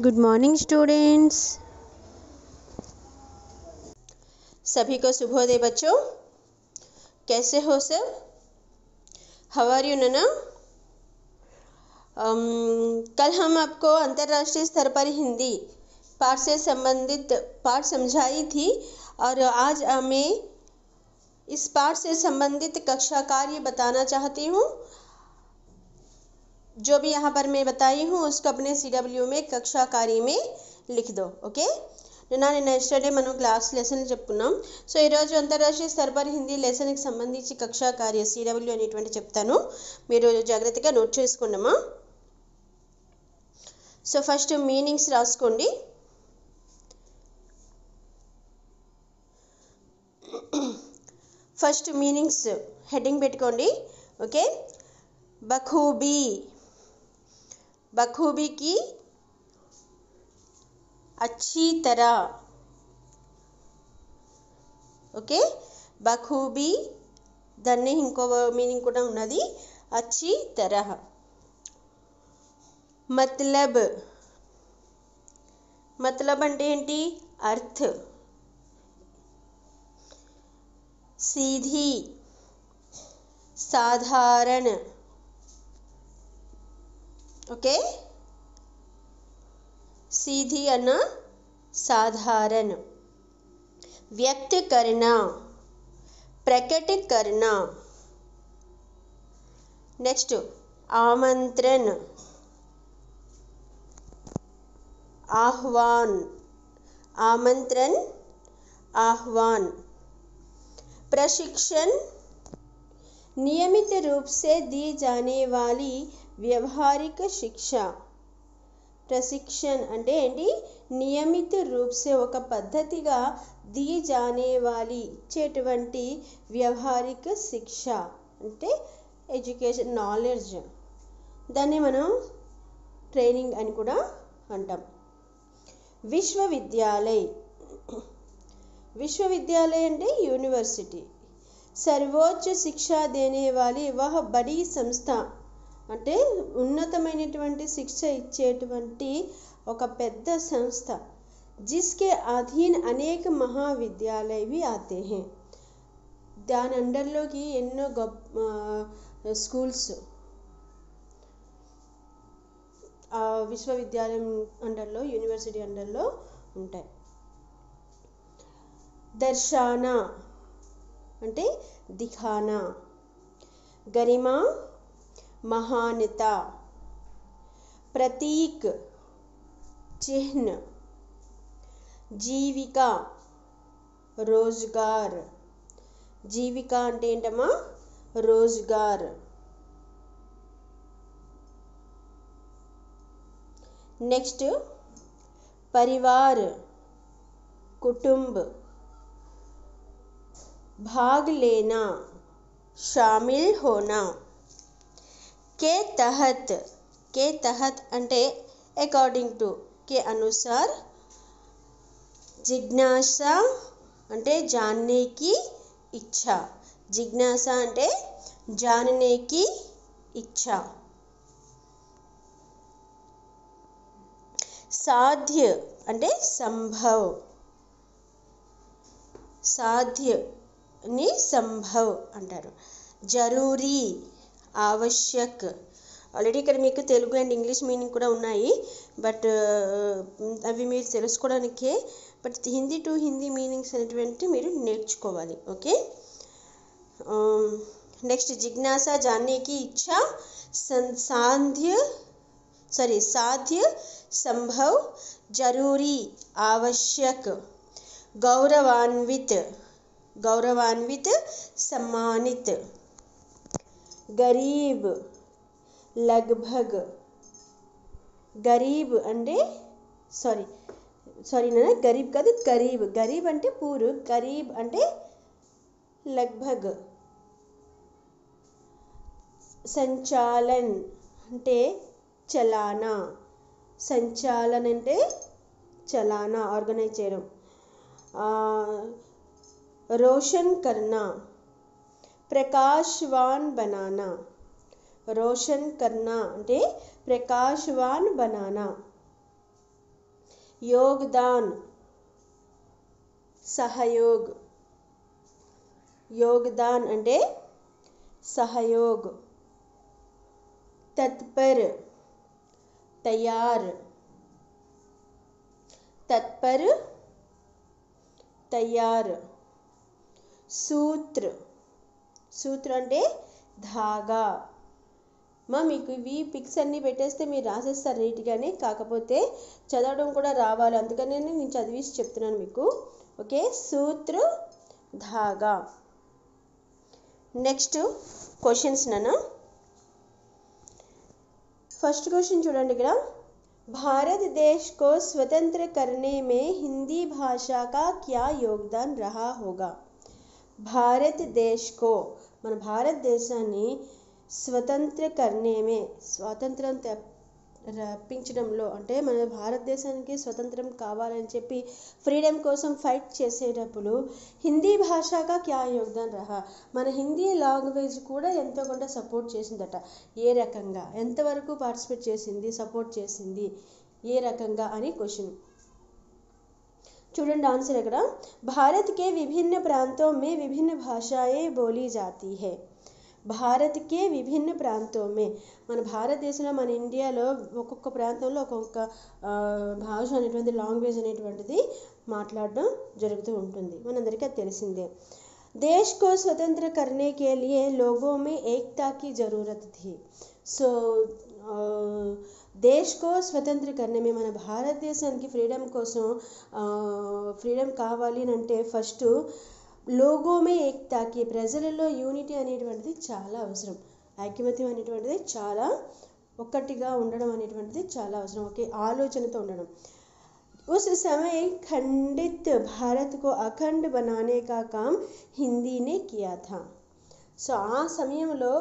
Good morning students. सभी को शुभोदय बच्चों। कैसे हो सब? हाउ आर यू नैना? कल हम आपको अंतर्राष्ट्रीय स्तर पर हिंदी पाठ से संबंधित पाठ समझाई थी और आज मैं इस पाठ से संबंधित कक्षा कार्य बताना चाहती हूँ। जो भी यहाँ पर मैं बताई हूँ उसको अपने CW में कक्षा कार्य में लिख दो। ఓకే నేను ఎస్టర్డే మనం క్లాస్ లెసన్ చెప్పుకున్నాం. సో ఈరోజు అంతర్రాష్ట్రీయ స్తర పర్ హిందీ లెసన్కి సంబంధించి కక్షా కార్య CW అనేటువంటి చెప్తాను, మీరు జాగ్రత్తగా నోట్ చేసుకున్నామా. సో ఫస్ట్ మీనింగ్స్ రాసుకోండి. ఫస్ట్ మీనింగ్స్ హెడ్డింగ్ పెట్టుకోండి. ఓకే, బఖూబీ, बखूबी की अच्छी तरह. ఓకే, బఖూబీ దాన్ని ఇంకో మీనింగ్ కూడా ఉన్నది, అచ్చి తరహ. మత్లబ్, మత్లబ్ అంటే ఏంటి? అర్థ్. सीधी, साधारण. ओके, सीधी अन्ना साधारण. व्यक्त करना, प्रकट करना. नेक्स्ट आमंत्रण, आह्वान. आमंत्रण, आह्वान. प्रशिक्षण, नियमित रूप से दी जाने वाली व्यवहारिक शिक्षा. प्रशिक्षण అంటే ఏంటి? నియమిత రూప్ సే ఒక పద్ధతిగా दी जाने वाली ఇచ్చేటువంటి వ్యవహారిక శిక్ష అంటే ఎడ్యుకేషన్, నాలెడ్జ్. దాన్ని మనం ట్రైనింగ్ అని కూడా అంటాం. విశ్వవిద్యాలయ, విశ్వవిద్యాలయ అంటే యూనివర్సిటీ. सर्वोच्च शिक्षा देने वाली वह बड़ी संस्था అంటే ఉన్నతమైనటువంటి శిక్ష ఇచ్చేటువంటి ఒక పెద్ద సంస్థ. जिसके अधीन अनेक महाविद्यालय भी आते हैं. దాని అండర్లోకి ఎన్నో స్కూల్స్ విశ్వవిద్యాలయం అండర్లో, యూనివర్సిటీ అండర్లో ఉంటాయి. దర్శానా అంటే దిఖానా. गरिमा, महानता. प्रतीक, चिन्ह. जीविका, रोजगार. जीविका అంటే ఏంటమ్మా? रोजगार. नेक्स्ट परिवार, कुटुंब. भाग लेना, शामिल होना. के तहत, के तहत అంటే अकॉर्डिंग टू, के अनुसार. जिज्ञासा అంటే जानने की इच्छा. जिज्ञासा అంటే जानने की इच्छा. साध्य అంటే संभव. साध्य ని సంభవ్ అంటారు. జరూరీ, ఆవశ్యక్. ఆల్రెడీ ఇక్కడ మీకు తెలుగు అండ్ ఇంగ్లీష్ మీనింగ్ కూడా ఉన్నాయి, బట్ అవి మీరు తెలుసుకోవడానికే. But Hindi to Hindi meanings అనేటువంటి మీరు నేర్చుకోవాలి. ఓకే, నెక్స్ట్ జిజ్ఞాసా, జాన్నే కి ఇచ్చా. साध्य, संभव, जरूरी, आवश्यक. गौरवान्वित, गौरवान्वित, सम्मानित. गरीब, लगभग. गरीब అంటే సారీ నాన్న, గరీబ్ కాదు, గరీబ్. గరీబ్ అంటే పూర్, గరీబ్ అంటే लगभग. సంచాలన్ అంటే చలానా. సంచాలన్ అంటే చలానా, ఆర్గనైజ్ చేయడం. रोशन करना, प्रकाशवान बनाना. रोशन करना అంటే प्रकाशवान बनाना. योगदान, सहयोग, योगदान అంటే सहयोग, तत्पर, तैयार, तत्पर, तैयार, सूत्र, सूत्र అంటే ధాగా. మీకు ఇవి పిక్స్ అన్నీ పెట్టేస్తే మీరు రాసేస్తారు నీట్గానే, కాకపోతే చదవడం కూడా రావాలి, అందుకనే నేను చదివేసి చెప్తున్నాను మీకు. ఓకే, సూత్ర, ధాగా. నెక్స్ట్ క్వశ్చన్స్ నాన్న. फर्स्ट क्वेश्चन చూడండి ఇక్కడ. भारत देश को स्वतंत्र करने में हिंदी भाषा का क्या योगदान रहा होगा? भारत देश को, మన భారతదేశాన్ని స్వతంత్ర करने में, స్వాతంత్రం రప్పించడంలో, అంటే మన భారతదేశానికి స్వతంత్రం కావాలని చెప్పి ఫ్రీడమ్ కోసం ఫైట్ చేసేటప్పుడు హిందీ భాషగా క్యా యోగదాన్ రహా, మన హిందీ లాంగ్వేజ్ కూడా ఎంతో కొంత సపోర్ట్ చేసిందట. ఏ రకంగా, ఎంతవరకు పార్టిసిపేట్ చేసింది, సపోర్ట్ చేసింది, ఏ రకంగా అని క్వశ్చన్. చూడండి ఆన్సర్ ఇక్కడ. భారత్ के विभिन्न प्रांतों में विभिन्न भाषाएं बोली जाती है. భారత్ కే విభిన్న ప్రాంతం మే, మన భారతదేశంలో, మన ఇండియాలో ఒక్కొక్క ప్రాంతంలో ఒక్కొక్క భాష అనేటువంటి, లాంగ్వేజ్ అనేటువంటిది మాట్లాడడం జరుగుతూ ఉంటుంది, మనందరికీ అది తెలిసిందే. దేశ్ కో స్వతంత్ర కర్నే కే లియే లోగో మే ఏక్తా కి జరూరత్ థీ. సో దేశ్ కో స్వతంత్ర కర్నే మే, మన భారతదేశానికి ఫ్రీడమ్ కోసం, ఫ్రీడమ్ కావాలి అంటే ఫస్ట్ లోగోమే ఏక్తాకి, ప్రజలలో యూనిటీ అనేటువంటిది చాలా అవసరం, ఐక్యమత్యం అనేటువంటిది చాలా, ఒక్కటిగా ఉండడం అనేటువంటిది చాలా అవసరం, ఒకే ఆలోచనతో ఉండడం. उस समय खंडित भारत को अखंड बनाने का काम हिंदी ने किया था. సో ఆ సమయంలో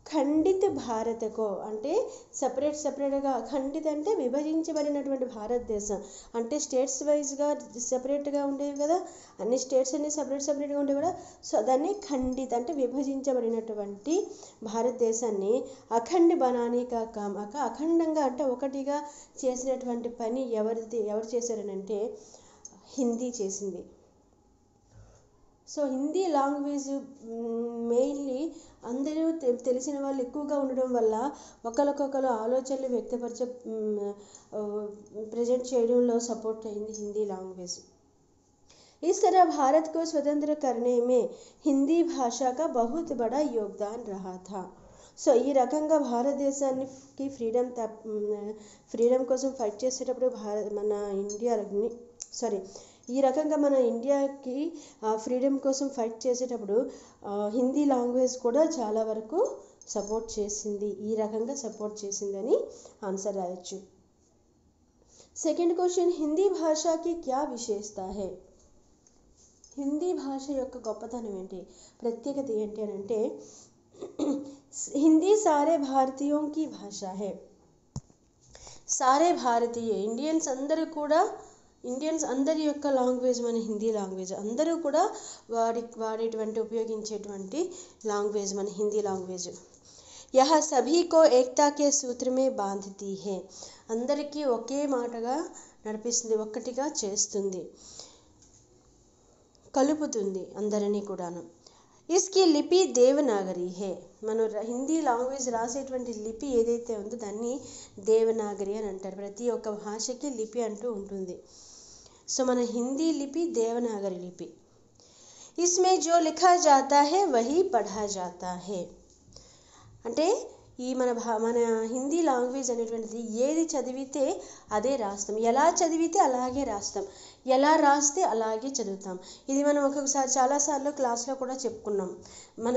ఖండిత భారతకో అంటే సపరేట్గా, ఖండిత అంటే విభజించబడినటువంటి భారతదేశం, అంటే స్టేట్స్ వైజ్గా సపరేట్గా ఉండేవి కదా, అన్ని స్టేట్స్ అన్ని సపరేట్గా ఉండేవి కదా. సో దాన్ని ఖండిత అంటే విభజించబడినటువంటి భారతదేశాన్ని అఖండ్ బనానీ కా కామ్, అఖండంగా అంటే ఒకటిగా చేసినటువంటి పని ఎవరు చేశారనంటే హిందీ చేసింది. సో హిందీ లాంగ్వేజ్ మెయిన్లీ అందరూ తెలిసిన వాళ్ళు ఎక్కువగా ఉండడం వల్ల ఒకరికొకరు ఆలోచనలు వ్యక్తపరిచే, ప్రజెంట్ చేయడంలో సపోర్ట్ అయింది హిందీ లాంగ్వేజ్. इस तरह भारत को स्वतंत्र करने में हिंदी भाषा का बहुत बड़ा योगदान रहा था. సో ఈ రకంగా భారతదేశానికి ఫ్రీడమ్ కోసం ఫైట్ చేసేటప్పుడు మన ఇండియాని, ఈ రకంగా మన ఇండియాకి ఫ్రీడమ్ కోసం ఫైట్ చేసేటప్పుడు హిందీ లాంగ్వేజ్ కూడా చాలా వరకు సపోర్ట్ చేసింది, ఈ రకంగా సపోర్ట్ చేసిందని ఆన్సర్ రాయొచ్చు. సెకండ్ క్వశ్చన్, హిందీ భాషకి క్యా విశేషత హై? హిందీ భాష యొక్క గొప్పతనం ఏంటి, ప్రత్యేకత ఏంటి అని అంటే, హిందీ సారే భారతీయోं की భాషా హై. సారే భారతీయ, ఇండియన్స్ అందరి యొక్క లాంగ్వేజ్ మన హిందీ లాంగ్వేజ్, అందరూ కూడా వాడేటువంటి ఉపయోగించేటువంటి లాంగ్వేజ్ మన హిందీ లాంగ్వేజ్. యహ సభీ కో ఏక్తా కే సూత్ర మే బాంధతీ హై, అందరికీ ఒకే మాటగా నడిపిస్తుంది, ఒక్కటిగా చేస్తుంది, కలుపుతుంది అందరినీ కూడాను. ఇస్కి లిపి దేవనాగరి హే, మనం హిందీ లాంగ్వేజ్ రాసేటువంటి లిపి ఏదైతే ఉందో దాన్ని దేవనాగరి అని అంటారు. ప్రతి ఒక్క భాషకి లిపి అంటూ ఉంటుంది. సో మన హిందీ లిపి దేవనాగరి లిపి. ఇస్మే జో లిఖా జాతా హే వహీ పఢా జాతా హే, అంటే ఈ మన హిందీ లాంగ్వేజ్ అనేటువంటిది ఏది చదివితే అదే రాస్తాం, ఎలా చదివితే అలాగే రాస్తాం, ఎలా రాస్తే అలాగే చదువుతాం. ఇది మనం ఒక్కొక్కసారి చాలాసార్లు క్లాస్లో కూడా చెప్పుకున్నాం. మన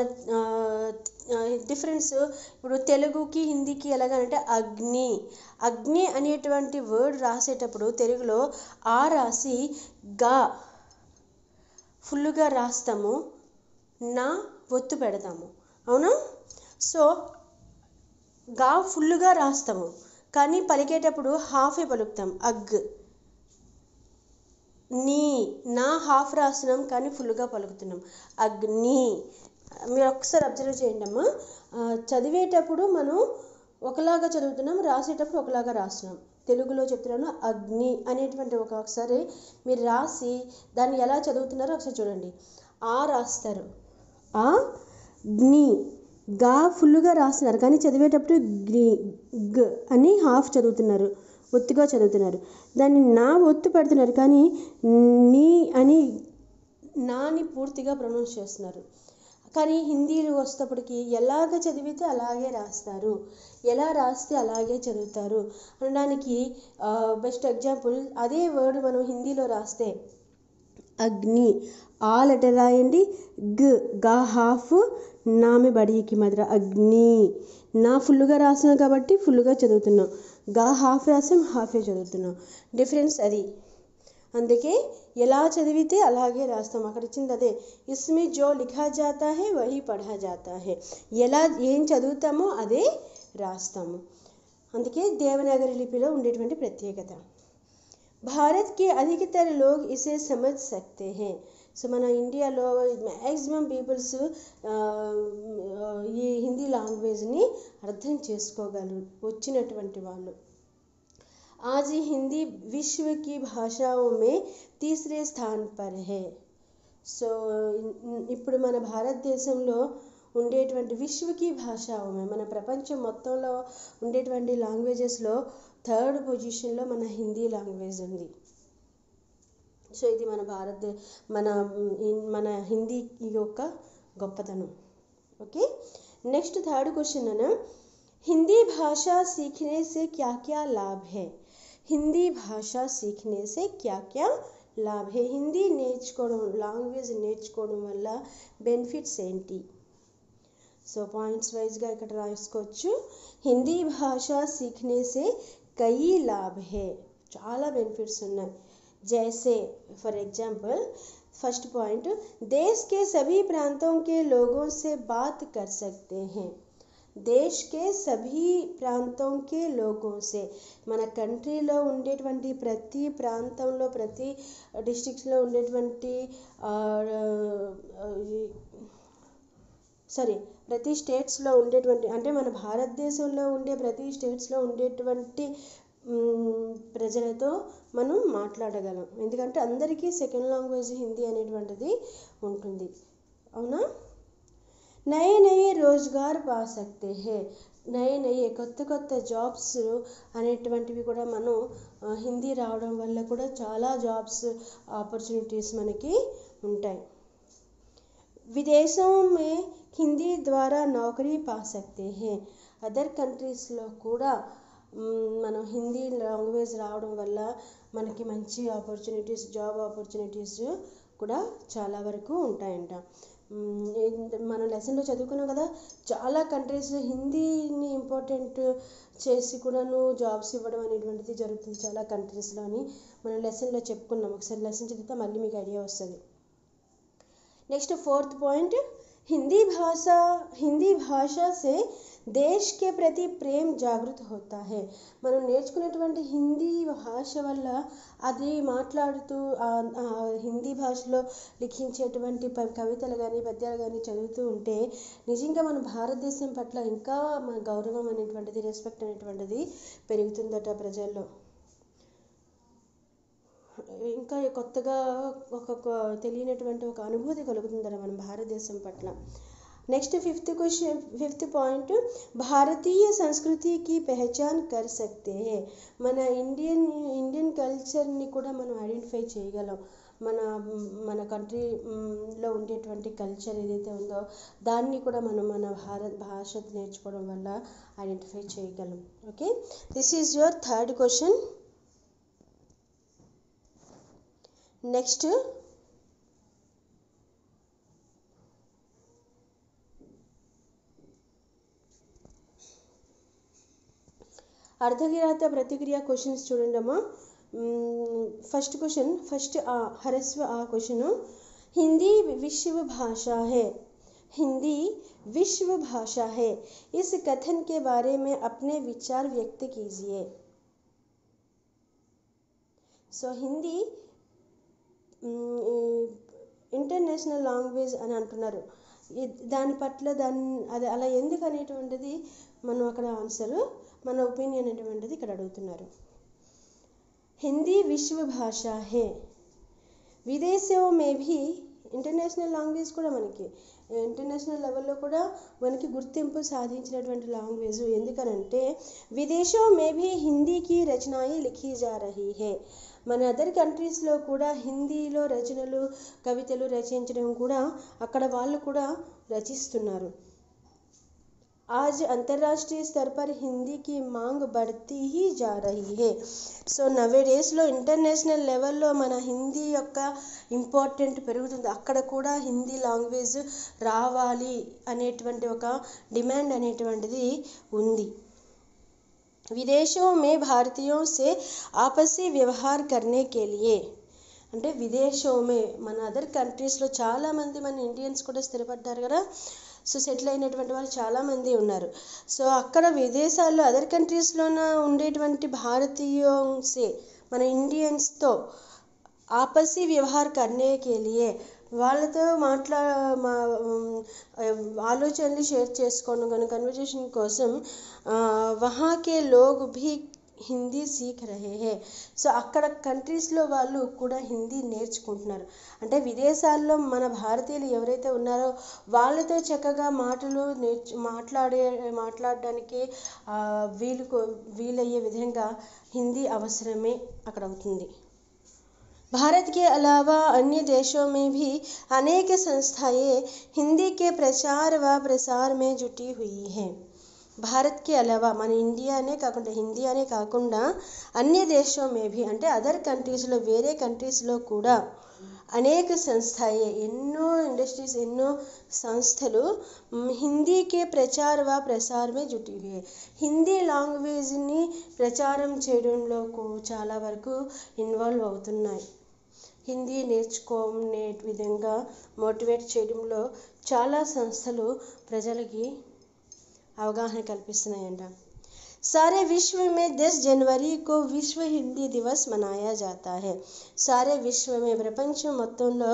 డిఫరెన్స్ ఇప్పుడు తెలుగుకి హిందీకి ఎలాగంటే, అగ్ని అనేటువంటి వర్డ్ రాసేటప్పుడు తెలుగులో ఆ రాసి గా ఫుల్గా రాస్తాము, నా ఒత్తు పెడతాము, అవునా? సో గా ఫుల్గా రాస్తాము, కానీ పలికేటప్పుడు హాఫే పలుకుతాం. నా హాఫ్ రాస్తున్నాం కానీ ఫుల్గా పలుకుతున్నాం, అగ్ని. మీరు ఒకసారి అబ్జర్వ్ చేయండి అమ్మా, చదివేటప్పుడు మనం ఒకలాగా చదువుతున్నాం, రాసేటప్పుడు ఒకలాగా రాస్తున్నాం. తెలుగులో చెప్తున్నాను, అగ్ని అనేటువంటి ఒకసారి మీరు రాసి దాన్ని ఎలా చదువుతున్నారో ఒకసారి చూడండి. ఆ రాస్తారు, ఆ గ్ని, గా ఫుల్గా రాస్తున్నారు కానీ చదివేటప్పుడు గ అని హాఫ్ చదువుతున్నారు, ఒత్తుగా చదువుతున్నారు. దాన్ని నా ఒత్తు పెడుతున్నారు కానీ నీ అని నాని పూర్తిగా ప్రొనౌన్స్ చేస్తున్నారు. కానీ హిందీలో వచ్చేటప్పటికి ఎలాగ చదివితే అలాగే రాస్తారు, ఎలా రాస్తే అలాగే చదువుతారు అనడానికి బెస్ట్ ఎగ్జాంపుల్ అదే వర్డ్ మనం హిందీలో రాస్తే అగ్ని, ఆ లెటర్ రాయండి, గా హాఫ్, నామే బడికి మధ్య అగ్ని. నా ఫుల్గా రాసినాం కాబట్టి ఫుల్గా చదువుతున్నాం, గా హాఫ్ రాసాం హాఫే చదువుతున్నాం. డిఫరెన్స్ అది. అందుకే ఎలా చదివితే అలాగే రాస్తాం. అక్కడ ఇచ్చింది అదే, ఇస్మే జో లిఖా జాతా హై వహీ పఢా జాతా హై. ఎలా ఏం చదువుతామో అదే రాస్తాము. అందుకే దేవనాగరి లిపిలో ఉండేటువంటి ప్రత్యేకత. భారత్ కే అధికతర లోగ్ ఇసే సమజ్ సక్తే హై. సో మన ఇండియాలో మ్యాక్సిమం పీపుల్స్ ఈ హిందీ లాంగ్వేజ్ని అర్థం చేసుకోగలరు వచ్చినటువంటి వాళ్ళు. आज हिंदी विश्व की भाषाओं में तीसरे स्थान पर है. సో ఇప్పుడు మన భారతదేశంలో ఉండేటువంటి విశ్వకి భాషామే, మన ప్రపంచం మొత్తంలో ఉండేటువంటి లాంగ్వేజెస్లో 3rd పొజిషన్లో మన హిందీ లాంగ్వేజ్ ఉంది. సో ఇది మన హిందీ యొక్క గొప్పతనం. ఓకే, నెక్స్ట్ 3rd క్వశ్చన్ అన్న, हिंदी भाषा सीखने से क्या क्या लाभ है. హిందీ భాష సీఖనే సే క్యా క్యా లాభ్ హే. హిందీ నేర్చుకోవడం, లాంగ్వేజ్ నేర్చుకోవడం వల్ల బెనిఫిట్స్ ఏంటి? సో పాయింట్స్ వైజ్గా ఇక్కడ రాసుకోవచ్చు. హిందీ భాష సీఖనే సే కई లాభ్ హే, చాలా బెనిఫిట్స్ ఉన్నాయి. జైసే ఫర్ ఎగ్జాంపుల్ फर्स्ट पॉइंट, देश के सभी प्रांतों के लोगों से बात कर सकते हैं. దేశ్ కే సభీ ప్రాంతం కే లోగో సే, మన కంట్రీలో ఉండేటువంటి ప్రతి ప్రాంతంలో, ప్రతి డిస్ట్రిక్ట్స్లో ఉండేటువంటి ప్రతి స్టేట్స్లో ఉండేటువంటి, అంటే మన భారతదేశంలో ఉండే ప్రతి స్టేట్స్లో ఉండేటువంటి ప్రజలతో మనం మాట్లాడగలం. ఎందుకంటే అందరికీ సెకండ్ లాంగ్వేజ్ హిందీ అనేటువంటిది ఉంటుంది. అవునా? నయే నయే రోజ్గార్ పా సక్తే హే. నయే కొత్త కొత్త జాబ్స్ అనేటువంటివి కూడా మనం హిందీ రావడం వల్ల కూడా చాలా జాబ్స్ ఆపర్చునిటీస్ మనకి ఉంటాయి. విదేశం మే హిందీ ద్వారా నౌకరీ పా సక్తే హే. అదర్ కంట్రీస్లో కూడా మనం హిందీ లాంగ్వేజ్ రావడం వల్ల మనకి మంచి ఆపర్చునిటీస్, జాబ్ ఆపర్చునిటీస్ కూడా చాలా వరకు ఉంటాయంట. మనం లెసన్లో చదువుకున్నాం కదా, చాలా కంట్రీస్ హిందీని ఇంపార్టెంట్ చేసి కూడాను జాబ్స్ ఇవ్వడం అనేటువంటిది జరుగుతుంది చాలా కంట్రీస్లో అని మనం లెసన్లో చెప్పుకున్నాం. ఒకసారి లెసన్ చదివితే మళ్ళీ మీకు ఐడియా వస్తుంది. నెక్స్ట్ 4th పాయింట్, హిందీ భాష సే దేశ్ కే ప్రతి ప్రేమ్ జాగృత్ హోతా హై. మనం నేర్చుకున్నటువంటి హిందీ భాష వల్ల అది మాట్లాడుతూ హిందీ భాషలో లిఖించేటువంటి కవితలు కానీ పద్యాలు కానీ చదువుతూ ఉంటే నిజంగా మన భారతదేశం పట్ల ఇంకా మన గౌరవం అనేటువంటిది, రెస్పెక్ట్ అనేటువంటిది పెరుగుతుందట ప్రజల్లో. ఇంకా కొత్తగా ఒక తెలియనటువంటి ఒక అనుభూతి కలుగుతుందట మన భారతదేశం పట్ల. నెక్స్ట్ 5th పాయింట్, భారతీయ సంస్కృతికి పెహచాన్ కర్ సక్తే హే. మన ఇండియన్ కల్చర్ని కూడా మనం ఐడెంటిఫై చేయగలం. మన కంట్రీలో ఉండేటువంటి కల్చర్ ఏదైతే ఉందో దాన్ని కూడా మనం మన భారత భాష నేర్చుకోవడం వల్ల ఐడెంటిఫై చేయగలం. Okay, this is your 3rd question. Next అర్ధకిరాత ప్రతిక్రియ క్వశ్చన్స్ చూడండి అమ్మా. ఫస్ట్ క్వశ్చన్, హరస్వ ఆ క్వశ్చన్, హిందీ విశ్వ భాషా హై. हिंदी विश्व भाषा है, इस कथन के बारे में अपने विचार व्यक्त कीजिए. సో హిందీ ఇంటర్నేషనల్ లాంగ్వేజ్ అని అంటున్నారు. దాని పట్ల అది అలా ఎందుకు అనేటువంటిది మనం అక్కడ ఆన్సర్, మన ఒపీనియన్ అనేటువంటిది ఇక్కడ అడుగుతున్నారు. हिंदी विश्व भाषा है. విదేశం మేబీ ఇంటర్నేషనల్ లాంగ్వేజ్ కూడా మనకి ఇంటర్నేషనల్ లెవెల్లో కూడా మనకి గుర్తింపు సాధించినటువంటి లాంగ్వేజ్. ఎందుకనంటే విదేశం మేబీ హిందీకి రచనాయి లిఖీ జా రహీ హై. మన అదర్ కంట్రీస్లో కూడా హిందీలో రచనలు కవితలు రచించడం కూడా అక్కడ వాళ్ళు కూడా రచిస్తున్నారు. आज अंतर्राष्ट्रीय स्तर पर हिंदी की मांग बढ़ती ही जा रही है. సో నవే డేస్లో ఇంటర్నేషనల్ లెవెల్లో మన హిందీ యొక్క ఇంపార్టెంట్ పెరుగుతుంది. అక్కడ కూడా హిందీ లాంగ్వేజ్ రావాలి అనేటువంటి ఒక డిమాండ్ అనేటువంటిది ఉంది. విదేశోं में भारतीयों से आपसी व्यवहार करने के लिए అంటే విదేశోమే మన అదర్ కంట్రీస్లో చాలామంది మన ఇండియన్స్ కూడా స్థిరపడ్డారు కదా. సో సెటిల్ అయినటువంటి వాళ్ళు చాలామంది ఉన్నారు. సో అక్కడ విదేశాల్లో అదర్ కంట్రీస్లోన ఉండేటువంటి భారతీయోసే మన ఇండియన్స్తో ఆపసి వ్యవహార్ కర్నేకే లియే వాళ్ళతో ఆలోచనలు షేర్ చేసుకోవడం కానీ కన్వర్జేషన్ కోసం వహాకే లోగ్ భీ హిందీ సీఖ్ రహే హే. సో అక్కడ కంట్రీస్లో వాళ్ళు కూడా హిందీ నేర్చుకుంటున్నారు. అంటే విదేశాల్లో మన భారతీయులు ఎవరైతే ఉన్నారో వాళ్ళతో చక్కగా మాట్లాడడానికి వీలయ్యే విధంగా హిందీ అవసరమే అక్కడ అవుతుంది. भारत के अलावा अन्य देशों में भी अनेक संस्थाएं हिंदी के प्रचार व प्रसार में जुटी हुई हैं. భారత్ కి అలవా మన ఇండియానే కాకుండా హిందీ అనే కాకుండా అన్య దేశం మేబీ అంటే అదర్ కంట్రీస్లో వేరే కంట్రీస్లో కూడా అనేక సంస్థాయే ఎన్నో ఇండస్ట్రీస్ ఎన్నో సంస్థలు హిందీకే ప్రచార వ ప్రసారమే జుటి హుయి. హిందీ లాంగ్వేజ్ని ప్రచారం చేయడంలో చాలా వరకు ఇన్వాల్వ్ అవుతున్నాయి. హిందీ నేర్చుకునే విధంగా మోటివేట్ చేయడంలో చాలా సంస్థలు ప్రజలకి అవగాహన కల్పిస్తున్నాయంట. सारे विश्व में 10 जनवरी को विश्व हिंदी दिवस मनाया जाता है. सारे विश्व में ప్రపంచం మొత్తంలో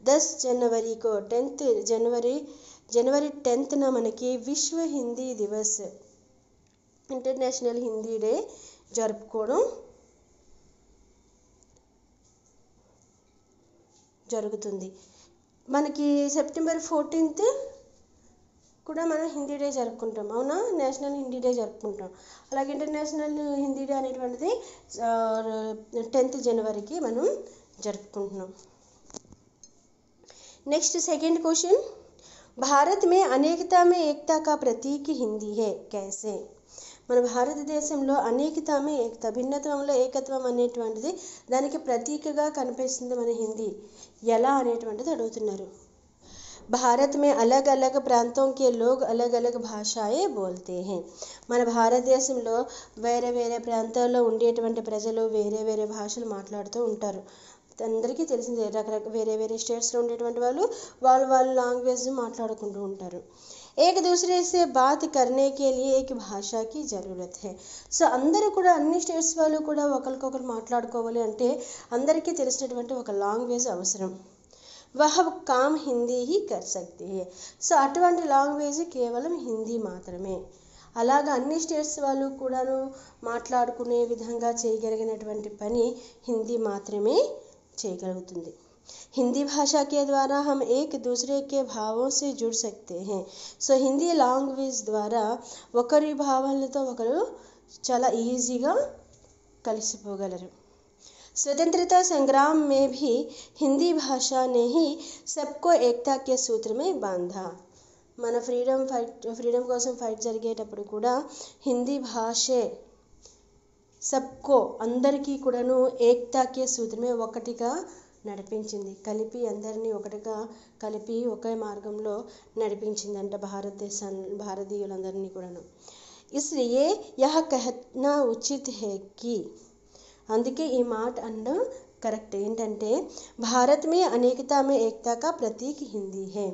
10 జనవరికో 10th జనవరి 10th మనకి విశ్వ హిందీ దివస్ ఇంటర్నేషనల్ హిందీ డే జరుపుకోవడం జరుగుతుంది. మనకి సెప్టెంబర్ 14th కూడా మనం హిందీ డే జరుపుకుంటాం. అవునా, నేషనల్ హిందీ డే జరుపుకుంటాం. అలాగే ఇంటర్నేషనల్ హిందీ డే అనేటువంటిది 10th జనవరికి మనం జరుపుకుంటున్నాం. నెక్స్ట్ సెకండ్ క్వశ్చన్, భారత్ మే అనేకతా మే ఏకతా కా ప్రతీక్ హిందీ హై కైసే. మన భారతదేశంలో అనేకతామే ఏకత భిన్నత్వంలో ఏకత్వం అనేటువంటిది దానికి ప్రతీకగా కనిపిస్తుంది మన హిందీ. ఎలా అనేటువంటిది అడుగుతున్నారు. भारत में अलग अलग प्रांतों के लोग अलग अलग भाषाएं बोलते हैं. మన భారతదేశంలో వేరే వేరే ప్రాంతాల్లో ఉండేటువంటి ప్రజలు వేరే వేరే భాషలు మాట్లాడుతూ ఉంటారు. అందరికీ తెలిసిందే, వేరే వేరే స్టేట్స్లో ఉండేటువంటి వాళ్ళ లాంగ్వేజ్ మాట్లాడుకుంటూ ఉంటారు. एक दूसरे से बात करने के लिए एक भाषा की ज़रूरत है. సో అందరూ కూడా అన్ని స్టేట్స్ వాళ్ళు కూడా ఒకరికొకరు మాట్లాడుకోవాలి అంటే అందరికీ తెలిసినటువంటి ఒక లాంగ్వేజ్ అవసరం. वह काम हिंदी ही कर सकती है. సో అటువంటి లాంగ్వేజ్ కేవలం హిందీ మాత్రమే. అలాగా అన్ని స్టేట్స్ వాళ్ళు కూడాను మాట్లాడుకునే విధంగా చేయగలిగినటువంటి పని హిందీ మాత్రమే చేయగలుగుతుంది. हिंदी भाषा के द्वारा हम एक दूसरे के भावों से जुड़ सकते हैं. సో హిందీ లాంగ్వేజ్ ద్వారా ఒకరి భావాలతో ఒకరు చాలా ఈజీగా కలిసిపోగలరు. स्वतंत्रता संग्राम में भी हिंदी भाषा ने ही सबको एकता के सूत्र में बांधा. మన ఫ్రీడమ్ కోసం ఫైట్ జరిగేటప్పుడు కూడా హిందీ భాషే సబ్కో అందరికీ కూడాను ఏకతాకే సూత్రమే ఒకటిగా నడిపించింది. కలిపి అందరినీ ఒకటిగా కలిపి ఒకే మార్గంలో నడిపించిందంట భారతీయులందరినీ కూడాను. इसलिए यह कहना उचित है कि అందుకే ఈ మాట అనడం కరెక్ట్. ఏంటంటే భారత్ మే అనేకతా మే ఏకతా కా ప్రతీక్ హిందీ హై.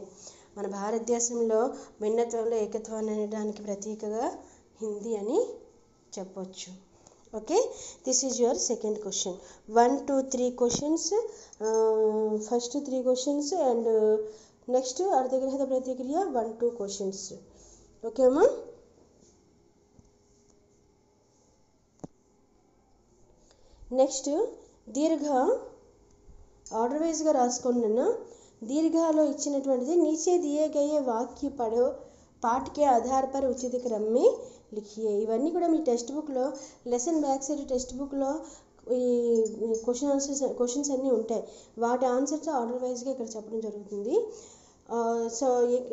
మన భారతదేశంలో భిన్నత్వంలో ఏకత్వాన్ని అనడానికి ప్రతీకగా హిందీ అని చెప్పొచ్చు. Okay, this is your second question. 1 2 3 questions, first 3 questions and next అర్ధగ్రహత ప్రతిక్రియ 1 2 క్వశ్చన్స్. ఓకే అమ్మా. నెక్స్ట్ దీర్ఘ ఆర్డర్ వైజ్గా రాసుకున్నాను. దీర్ఘాలో ఇచ్చినటువంటిది नीचे दिए गए वाक्य पढ़ो पाठ के आधार पर उचित क्रम में लिखिए. ఇవన్నీ కూడా మీ టెక్స్ట్ బుక్లో లెసన్ బ్యాక్ సైడ్ టెక్స్ట్ బుక్లో ఈ క్వశ్చన్స్ అన్నీ ఉంటాయి. వాటి ఆన్సర్స్ ఆర్డర్ వైజ్గా ఇక్కడ చెప్పడం జరుగుతుంది. సో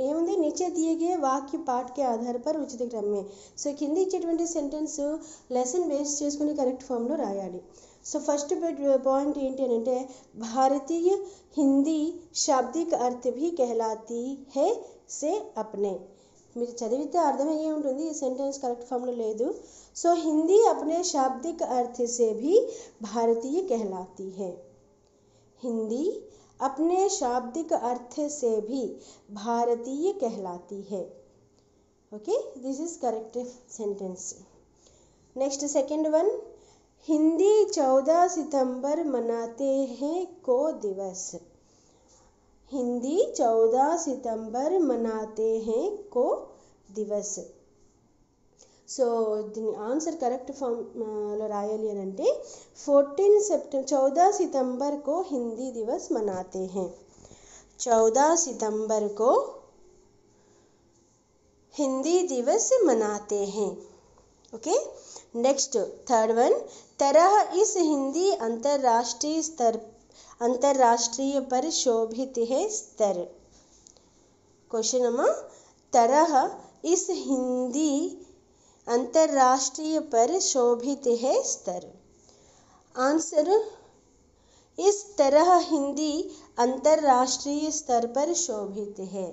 ఏముంది नीचे दिए गए वाक्य पाठ के आधार पर उचित क्रम में. సో కింద ఇచ్చేటువంటి సెంటెన్స్ లెసన్ బేస్ చేసుకుని కరెక్ట్ ఫామ్లో రాయాలి. సో ఫస్ట్ పాయింట్ ఏంటి అని అంటే భారతీయ హిందీ శాబ్దిక అర్థ भी कहलाती है से अपने. మీరు చదివితే అర్థమయ్యే ఉంటుంది, ఈ సెంటెన్స్ కరెక్ట్ ఫామ్లో లేదు. సో హిందీ अपने शाब्दिक अर्थ से भी भारतीय कहलाती है. हिंदी अपने शाब्दिक अर्थ से भी भारतीय कहलाती है. Okay, this is correct sentence. Next second one, Hindi 14 सितंबर मनाते हैं को दिवस. हिंदी 14 सितंबर मनाते हैं को दिवस. సో దీని ఆన్సర్ కరెక్ట్ ఫామ్లో రాయాలి అని అంటే 14 सितंबर को हिंदी दिवस मनाते हैं. 14 सितंबर को हिंदी दिवस मनाते हैं. ओके, नेक्स्ट थर्ड वन, तरह इस हिंदी अंतर्राष्ट्रीय पर शोभित है स्तर. क्वेश्चन नंबर, तरह इस हिंदी अंतर्राष्ट्रीय पर शोभित है स्तर. आंसर, इस तरह हिंदी अंतर्राष्ट्रीय स्तर पर शोभित है.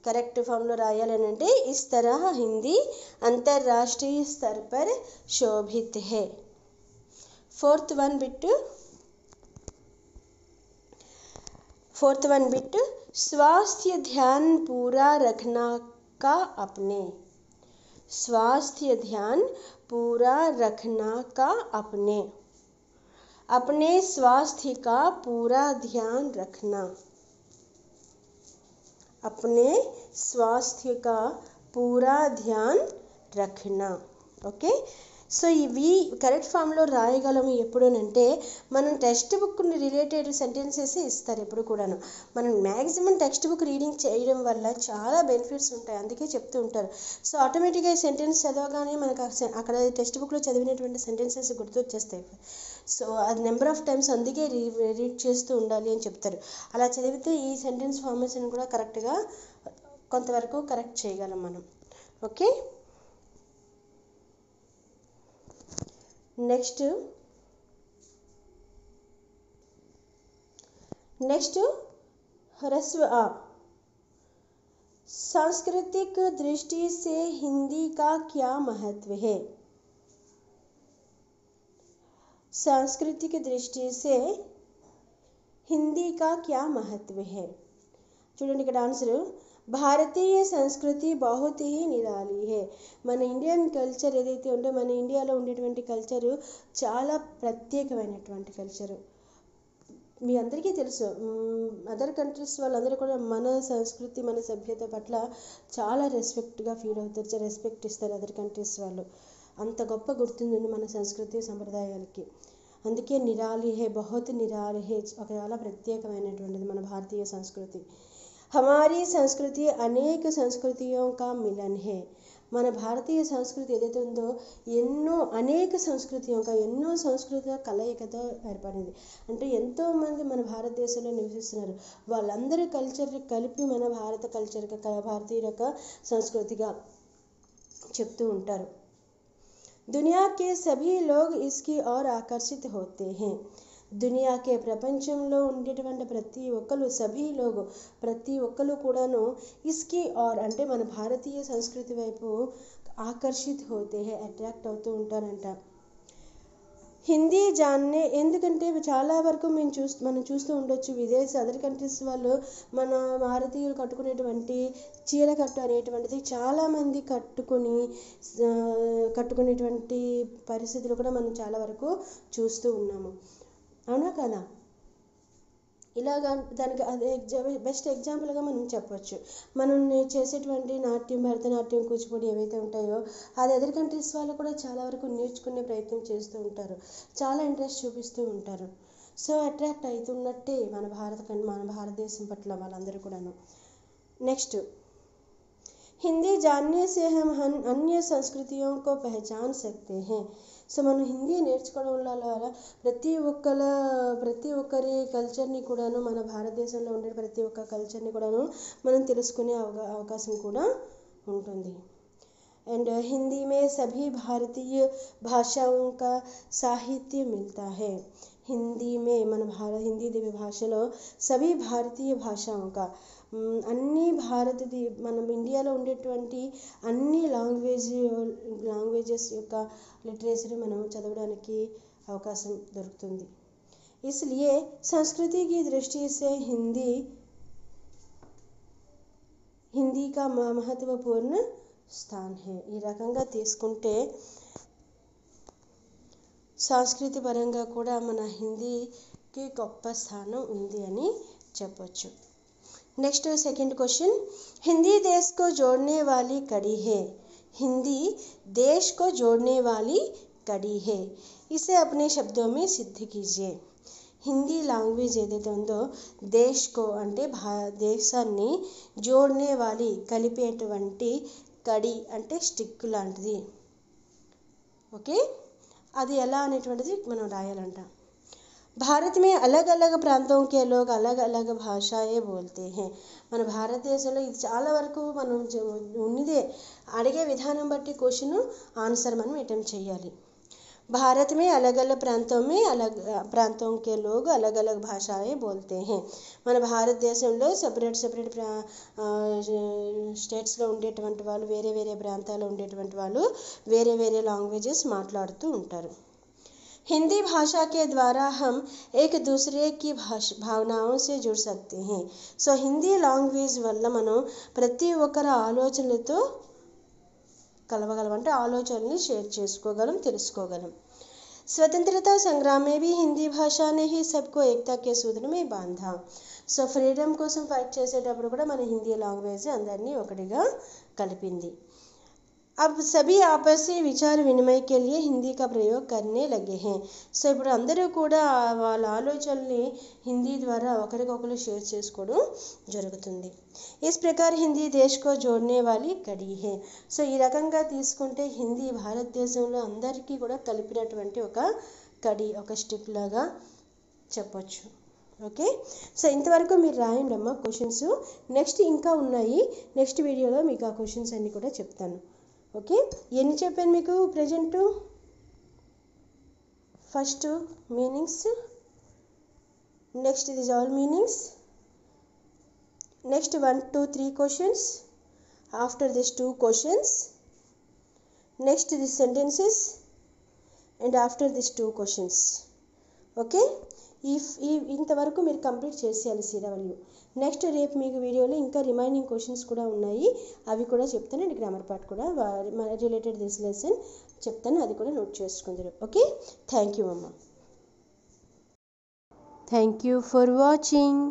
करेक्ट फॉर्मलो रायालंटे इस तरह हिंदी अंतर्राष्ट्रीय स्तर पर शोभित है. फोर्थ वन बिट स्वास्थ्य ध्यान पूरा रखना का अपने. स्वास्थ्य ध्यान पूरा रखना का अपने. अपने स्वास्थ्य का पूरा ध्यान रखना. अपने स्वास्थ्य का पूरा ध्यान रखना. ఓకే, సో ఇవి కరెక్ట్ ఫామ్లో రాయగలము ఎప్పుడునంటే మనం టెక్స్ట్ బుక్ రిలేటెడ్ సెంటెన్సెస్ ఇస్తారు ఎప్పుడు కూడాను. మనం మ్యాక్సిమం టెక్స్ట్ బుక్ రీడింగ్ చేయడం వల్ల చాలా బెనిఫిట్స్ ఉంటాయి, అందుకే చెప్తూ ఉంటారు. సో ఆటోమేటిక్గా ఈ సెంటెన్స్ చదవగానే మనకు అక్కడ టెక్స్ట్ బుక్లో చదివినటువంటి సెంటెన్సెస్ గుర్తొచ్చేస్తాయి. సో అది నెంబర్ ఆఫ్ టైమ్స్ అందుకే రీడ్ చేస్తూ ఉండాలి అని చెప్తారు. అలా చదివితే ఈ సెంటెన్స్ ఫార్మేషన్ కూడా కరెక్ట్గా కొంతవరకు కరెక్ట్ చేయగలం మనం. ఓకే, నెక్స్ట్ ह्रस्व आ. सांस्कृतिक दृष्टि से हिंदी का क्या महत्व है. सांस्कृतिक दृष्टि से हिंदी का क्या महत्व है. చూడండి ఇక్కడ ఆన్సర్, భారతీయ సంస్కృతి बहुत ही నిరాలి है. మన ఇండియన్ కల్చర్ ఏదైతే ఉందో మన ఇండియాలో ఉండేటువంటి కల్చరు చాలా ప్రత్యేకమైనటువంటి కల్చరు. మీ అందరికీ తెలుసు, అదర్ కంట్రీస్ వాళ్ళందరూ కూడా మన సంస్కృతి మన సభ్యత పట్ల చాలా రెస్పెక్ట్గా ఫీల్ అవుతారు, రెస్పెక్ట్ ఇస్తారు అదర్ కంట్రీస్ వాళ్ళు. అంత గొప్ప గుర్తుంది మన సంస్కృతి సంప్రదాయాలకి. అందుకే నిరాలి హే, బహుత్ నిరాలి హే, చాలా ప్రత్యేకమైనటువంటిది మన భారతీయ సంస్కృతి. हमारी संस्कृति अनेक संस्कृतियों का मिलन है. మన భారతీయ సంస్కృతి ఏదైతే ఉందో అనేక సంస్కృతుల కలయికతో ఏర్పడింది. అంటే ఎంతోమంది మన భారతదేశంలో నివసిస్తున్నారు, వాళ్ళందరి కల్చర్ కలిపి మన భారత కల్చర్ భారతీయుల యొక్క సంస్కృతిగా చెప్తూ ఉంటారు. दुनिया के सभी लोग इसकी ओर आकर्षित होते हैं. దునియాకే ప్రపంచంలో ఉండేటువంటి ప్రతి ఒక్కరు కూడాను ఇస్కి ఆర్ అంటే మన భారతీయ సంస్కృతి వైపు ఆకర్షిత్ హోతే హే, అట్రాక్ట్ అవుతూ ఉంటారంట. హిందీ జాన్నే, ఎందుకంటే చాలా వరకు మనం చూస్తూ ఉండొచ్చు అదర్ కంట్రీస్ వాళ్ళు మన భారతీయులు కట్టుకునేటువంటి చీరకట్టు అనేటువంటిది చాలామంది కట్టుకునేటువంటి పరిస్థితులు కూడా మనం చాలా వరకు చూస్తూ ఉన్నాము. అవునా కదా? ఇలాగా దానికి అదే బెస్ట్ ఎగ్జాంపుల్గా మనం చెప్పొచ్చు. మనం చేసేటువంటి నాట్యం, భరతనాట్యం, కూచిపూడి ఏవైతే ఉంటాయో అది అదర్ కంట్రీస్ వాళ్ళు కూడా చాలా వరకు నేర్చుకునే ప్రయత్నం చేస్తూ ఉంటారు, చాలా ఇంట్రెస్ట్ చూపిస్తూ ఉంటారు. సో అట్రాక్ట్ అవుతున్నట్టే మన భారతదేశం పట్ల వాళ్ళందరూ కూడాను. నెక్స్ట్, हिंदी जानने से हम अन्य संस्कृतियों को पहचान सकते हैं. సో మనం హిందీ నేర్చుకోవడం వల్ల ప్రతి ఒక్కరి కల్చర్ని కూడాను, మన భారతదేశంలో ఉండే ప్రతి ఒక్క కల్చర్ని కూడాను మనం తెలుసుకునే అవకాశం కూడా ఉంటుంది. एंड हिंदी में सभी भारतीय भाषाओं का साहित्य मिलता है. हिंदी में हिंदी दिव्य భాషలో सभी भारतीय भाषाओं का అన్ని మనం ఇండియాలో ఉండేటువంటి అన్ని లాంగ్వేజెస్ యొక్క లిటరేచర్ మనం చదవడానికి అవకాశం దొరుకుతుంది. इसलिए संस्कृति की दृष्टि से हिंदी का महत्वपूर्ण స్థాన్ హే. ఈ రకంగా తీసుకుంటే సంస్కృతి పరంగా కూడా మన హిందీకి గొప్ప స్థానం ఉంది అని చెప్పొచ్చు. नेक्स्ट सेकंड क्वेश्चन, हिंदी देश को जोड़ने वाली कड़ी है. हिंदी देश को जोड़ने वाली कड़ी है. इसे अपने शब्दों में सिद्ध कीजिए. హిందీ లాంగ్వేజ్ ఏదైతే ఉందో దేశ్కో అంటే దేశాన్ని, జోడ్నే వాలి కలిపేటువంటి, కడి అంటే స్టిక్ లాంటిది. ఓకే, అది ఎలా అనేటువంటిది మనం రాయాలంట. భారత్ में अलग अलग प्रांतों के लोग अलग अलग भाषाएं बोलते हैं. మన భారతదేశంలో ఇది చాలా వరకు మనం ఉన్నదే, అడిగే విధానం బట్టి క్వశ్చన్ ఆన్సర్ మనం అటెంప్ట్ చేయాలి. भारत में अलग अलग प्रांतों के लोग अलग अलग भाषाएं बोलते हैं. మన భారతదేశంలో సెపరేట్ స్టేట్స్లో ఉండేటువంటి వాళ్ళు, వేరే వేరే ప్రాంతాల్లో ఉండేటువంటి వాళ్ళు వేరే వేరే లాంగ్వేజెస్ మాట్లాడుతూ ఉంటారు. हिंदी भाषा के द्वारा हम एक दूसरे की भावनाओं से जुड़ सकते हैं. సో హిందీ లాంగ్వేజ్ వల్ల మనం ప్రతి ఒక్కరి ఆలోచనలతో కలవగలం, అంటే ఆలోచనల్ని షేర్ చేసుకోగలం, తెలుసుకోగలం. स्वतंत्रता संग्राम में भी हिंदी भाषा ने ही सबको एकता के सूत्र में बांधा. సో ఫ్రీడమ్ కోసం ఫైట్ చేసేటప్పుడు కూడా మన హిందీ లాంగ్వేజ్ అందరినీ ఒకటిగా కలిపింది. अब सभी आपसी विचार विनिमय के लिए हिंदी का प्रयोग करने लगे हैं. సో ఇప్పుడు అందరూ కూడా వాళ్ళ ఆలోచనల్ని హిందీ ద్వారా ఒకరికొకరు షేర్ చేసుకోవడం జరుగుతుంది. इस प्रकार हिंदी देश को जोड़ने वाली कड़ी है. సో ఈ రకంగా తీసుకుంటే హిందీ భారతదేశంలో అందరికీ కూడా కలిపినటువంటి ఒక కడి, ఒక స్టిక్ లాగా చెప్పొచ్చు. ఓకే, సో ఇంతవరకు మీరు రాయండి అమ్మ క్వశ్చన్స్. నెక్స్ట్ ఇంకా ఉన్నాయి, నెక్స్ట్ వీడియోలో మీకు ఆ క్వశ్చన్స్ అన్నీ కూడా చెప్తాను. ఓకే, ఎన్ని చెప్పాను మీకు present? First meanings, next this all meanings, next 1, 2, 3 questions, after this 2 questions, next this sentences and after this 2 questions. Okay, ఇంతవరకు మీరు కంప్లీట్ చేసేయాలి సిడబ్ల్యూ. నెక్స్ట్ రేపు మీకు వీడియోలో ఇంకా రిమైనింగ్ క్వశ్చన్స్ కూడా ఉన్నాయి, అవి కూడా చెప్తాను. అండ్ గ్రామర్ పార్ట్ కూడా రిలేటెడ్ దిస్ లెసన్ చెప్తాను, అది కూడా నోట్ చేసుకుందరు. ఓకే, థ్యాంక్ యూ అమ్మ. Thank you for watching.